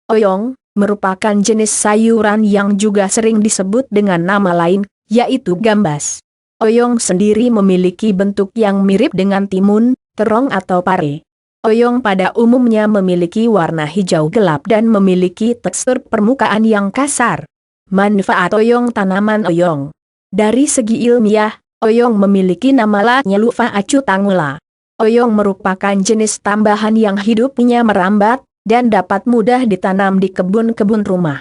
Oyong merupakan jenis sayuran yang juga sering disebut dengan nama lain, yaitu gambas. Oyong sendiri memiliki bentuk yang mirip dengan timun, terong atau pare. Oyong pada umumnya memiliki warna hijau gelap dan memiliki tekstur permukaan yang kasar. Manfaat oyong tanaman oyong. Dari segi ilmiah, oyong memiliki nama lainnya Lufa acutangula. Oyong merupakan jenis tambahan yang hidupnya merambat, dan dapat mudah ditanam di kebun-kebun rumah.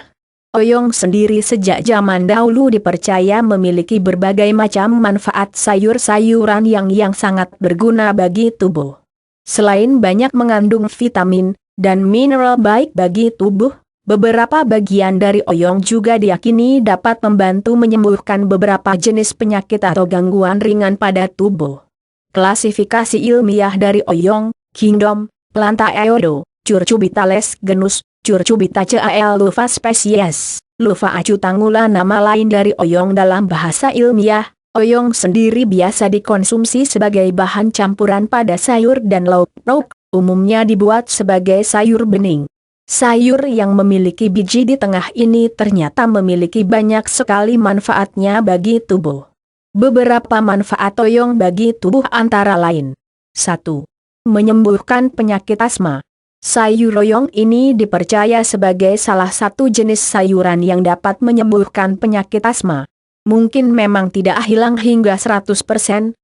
Oyong sendiri sejak zaman dahulu dipercaya memiliki berbagai macam manfaat sayur-sayuran yang sangat berguna bagi tubuh. Selain banyak mengandung vitamin dan mineral baik bagi tubuh, beberapa bagian dari oyong juga diyakini dapat membantu menyembuhkan beberapa jenis penyakit atau gangguan ringan pada tubuh. Klasifikasi ilmiah dari oyong, Kingdom, Planta Eodo, Curcubitales genus, Curcubitaceae Lufa spesies, Lufa acutangula nama lain dari oyong dalam bahasa ilmiah. Oyong sendiri biasa dikonsumsi sebagai bahan campuran pada sayur dan lauk pauk, umumnya dibuat sebagai sayur bening. Sayur yang memiliki biji di tengah ini ternyata memiliki banyak sekali manfaatnya bagi tubuh. Beberapa manfaat oyong bagi tubuh antara lain. 1. Menyembuhkan penyakit asma. Sayur oyong ini dipercaya sebagai salah satu jenis sayuran yang dapat menyembuhkan penyakit asma. Mungkin memang tidak hilang hingga 100%,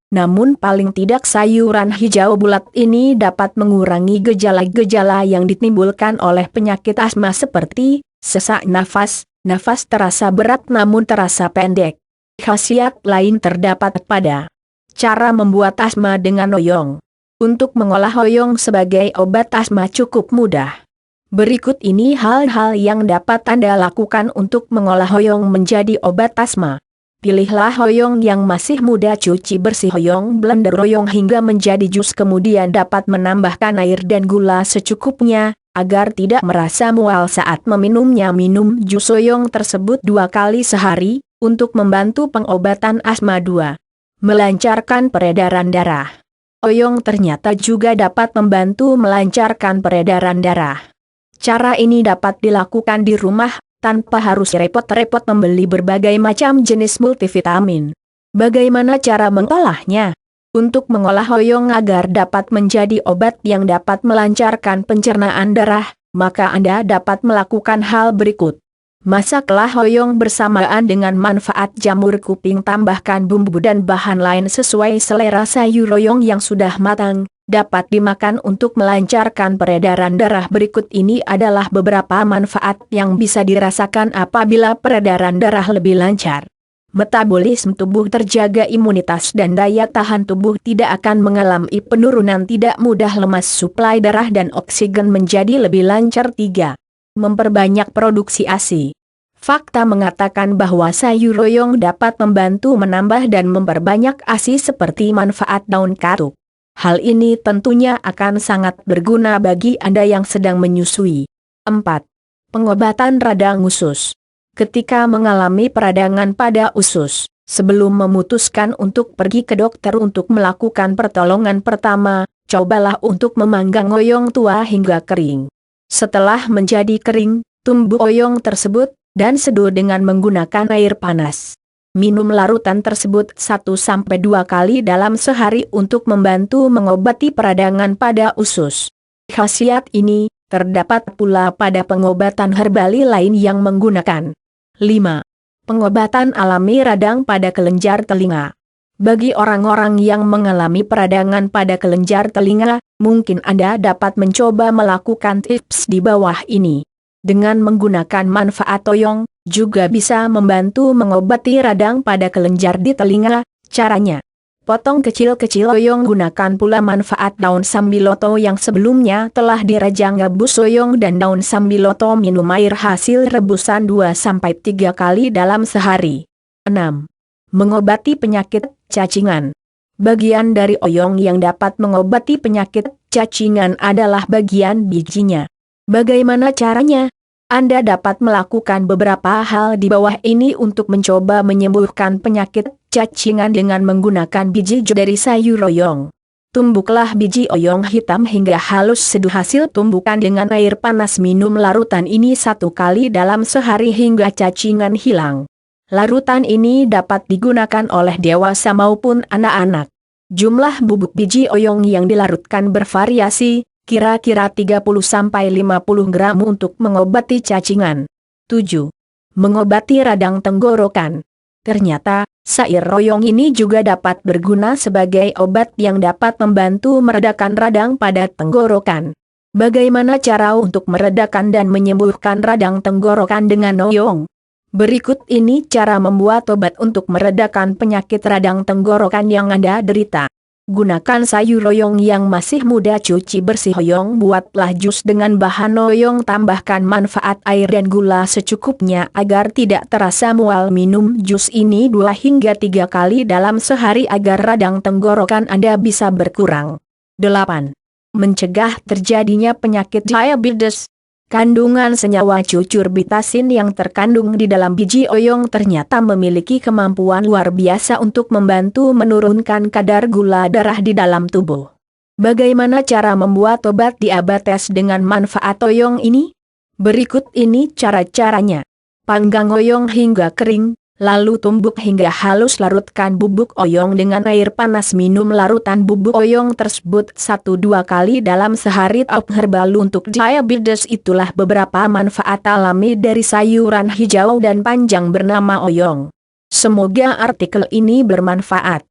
namun paling tidak sayuran hijau bulat ini dapat mengurangi gejala-gejala yang ditimbulkan oleh penyakit asma seperti sesak nafas, nafas terasa berat namun terasa pendek. Khasiat lain terdapat pada cara membuat asma dengan oyong. Untuk mengolah oyong sebagai obat asma cukup mudah. Berikut ini hal-hal yang dapat Anda lakukan untuk mengolah oyong menjadi obat asma. Pilihlah oyong yang masih muda, cuci bersih oyong, blender oyong hingga menjadi jus, kemudian dapat menambahkan air dan gula secukupnya, agar tidak merasa mual saat meminumnya. Minum jus oyong tersebut 2 kali sehari, untuk membantu pengobatan asma. 2. Melancarkan peredaran darah. Oyong ternyata juga dapat membantu melancarkan peredaran darah. Cara ini dapat dilakukan di rumah, tanpa harus repot-repot membeli berbagai macam jenis multivitamin. Bagaimana cara mengolahnya? Untuk mengolah oyong agar dapat menjadi obat yang dapat melancarkan pencernaan darah, maka Anda dapat melakukan hal berikut. Masaklah oyong bersamaan dengan manfaat jamur kuping, tambahkan bumbu dan bahan lain sesuai selera. Sayur oyong yang sudah matang dapat dimakan untuk melancarkan peredaran darah. Berikut ini adalah beberapa manfaat yang bisa dirasakan apabila peredaran darah lebih lancar. Metabolisme tubuh terjaga, imunitas dan daya tahan tubuh tidak akan mengalami penurunan, tidak mudah lemas, suplai darah dan oksigen menjadi lebih lancar. 3. Memperbanyak produksi ASI. Fakta mengatakan bahwa sayur oyong dapat membantu menambah dan memperbanyak ASI seperti manfaat daun katuk. Hal ini tentunya akan sangat berguna bagi Anda yang sedang menyusui. 4. Pengobatan radang usus. Ketika mengalami peradangan pada usus, sebelum memutuskan untuk pergi ke dokter untuk melakukan pertolongan pertama, cobalah untuk memanggang oyong tua hingga kering. Setelah menjadi kering, tumbuk oyong tersebut, dan seduh dengan menggunakan air panas. Minum larutan tersebut 1-2 kali dalam sehari untuk membantu mengobati peradangan pada usus. Khasiat ini terdapat pula pada pengobatan herbali lain yang menggunakan. 5. Pengobatan alami radang pada kelenjar telinga. Bagi orang-orang yang mengalami peradangan pada kelenjar telinga, mungkin Anda dapat mencoba melakukan tips di bawah ini. Dengan menggunakan manfaat oyong, juga bisa membantu mengobati radang pada kelenjar di telinga. Caranya: potong kecil-kecil oyong, gunakan pula manfaat daun sambiloto yang sebelumnya telah dirajang, rebus oyong dan daun sambiloto, minum air hasil rebusan 2-3 kali dalam sehari. 6. Mengobati penyakit cacingan. Bagian dari oyong yang dapat mengobati penyakit cacingan adalah bagian bijinya. Bagaimana caranya? Anda dapat melakukan beberapa hal di bawah ini untuk mencoba menyembuhkan penyakit cacingan dengan menggunakan biji dari sayur oyong. Tumbuklah biji oyong hitam hingga halus. Seduh hasil tumbukan dengan air panas. Minum larutan ini 1 kali dalam sehari hingga cacingan hilang. Larutan ini dapat digunakan oleh dewasa maupun anak-anak. Jumlah bubuk biji oyong yang dilarutkan bervariasi, kira-kira 30-50 gram untuk mengobati cacingan. 7. Mengobati radang tenggorokan. Ternyata, sair oyong ini juga dapat berguna sebagai obat yang dapat membantu meredakan radang pada tenggorokan. Bagaimana cara untuk meredakan dan menyembuhkan radang tenggorokan dengan oyong? Berikut ini cara membuat obat untuk meredakan penyakit radang tenggorokan yang Anda derita. Gunakan sayur oyong yang masih muda. Cuci bersih oyong, buatlah jus dengan bahan oyong, tambahkan manfaat air dan gula secukupnya agar tidak terasa mual. Minum jus ini 2 hingga 3 kali dalam sehari agar radang tenggorokan Anda bisa berkurang. 8. Mencegah terjadinya penyakit diabetes. Kandungan senyawa cucurbitasin yang terkandung di dalam biji oyong ternyata memiliki kemampuan luar biasa untuk membantu menurunkan kadar gula darah di dalam tubuh. Bagaimana cara membuat obat diabetes dengan manfaat oyong ini? Berikut ini cara-caranya. Panggang oyong hingga kering, lalu tumbuk hingga halus. Larutkan bubuk oyong dengan air panas. Minum larutan bubuk oyong tersebut 1-2 kali dalam sehari. Top herbal untuk diabetes. Itulah beberapa manfaat alami dari sayuran hijau dan panjang bernama oyong. Semoga artikel ini bermanfaat.